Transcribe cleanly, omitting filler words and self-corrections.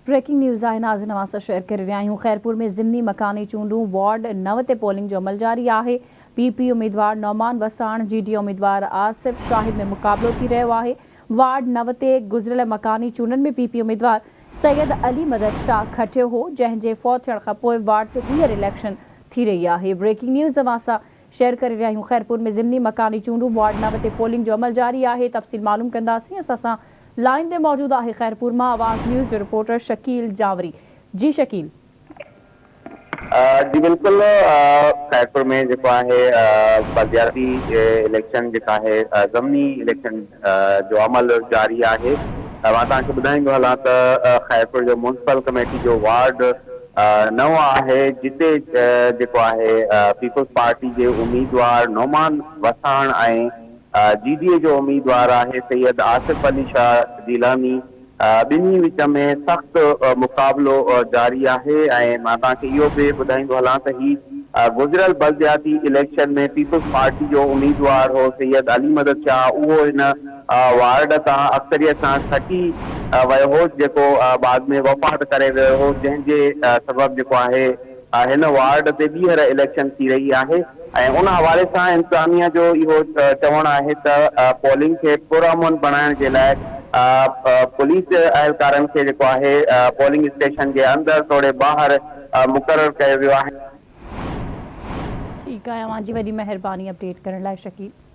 Breaking news आहे नाज़िन अवां सां शेयर करे रहिया आहियूं। खैरपुर में ज़िमनी मकानी चूंडूं वार्ड 9 ते पोलिंग जो अमल जारी आहे। पीपी उम्मीदवार नौमान वसाण जीडी उम्मीदवार आसिफ शाहिद में मुक़ाबलो थी रहियो आहे। वार्ड 9 ते गुज़िरियल मकानी चूंडनि में पीपी उम्मीदवार सैयद अली मदद शाह खटियो हो, जंहिंजे फौत थियण खां पोइ वार्ड ते ॿीहर इलेक्शन थी रही आहे। ब्रेकिंग न्यूज़ अवां सां शेयर करे रहिया आहियूं। खैरपुर में ज़िमनी मकानी चूंडूं वार्ड 9 ते पोलिंग जो अमल जारी आहे। तफ़सील मालूम कंदासीं। असां सां लाइन ते मौजूद आहे खैरपुर मां आवाज़ न्यूज़ जो रिपोर्टर शकील जावरी। जी शकील। जी बिल्कुल, खैरपुर में जो है बलदियाती इलेक्शन जो है ज़मीनी इलेक्शन जो अमल जारी है। मां तव्हांखे ॿुधाईंदो हलां त खैरपुर जो म्यूनसिपल कमेटी जो वार्ड 9 है, जिते जो है पीपल्स पार्टी के उम्मीदवार नौमान वसाण ऐं जीडीए जो उम्मीदवार है सैयद आसिफ अली शाह जिलानी। ॿिन्ही विच में सख़्त मुक़ाबलो जारी है। ऐं मां तव्हांखे इहो बि ॿुधाईंदो हलां त ही गुज़िरियल बलदियाती इलेक्शन में पीपल्स पार्टी जो उम्मीदवार हो सैयद अली मदद शाह, उहो हिन वार्ड तां अक्सरियत सां खटी वियो हो, जेको बाद में वफ़ात करे वियो हो, जंहिंजे सबब जेको आहे हिन वार्ड ते ॿीहर इलेक्शन थी रही है। ऐं उन हवाले सां इंतज़ामिया जो इहो चवणु आहे त पोलिंग खे पुरअमन बणाइण जे लाइ पुलिस एहलकारनि खे जेको आहे पोलिंग स्टेशन के अंदर थोड़े बाहर मुक़रर कयो वियो आहे। ठीक है, अवां जी वॾी महिरबानी अपडेट करण लाइ शकील।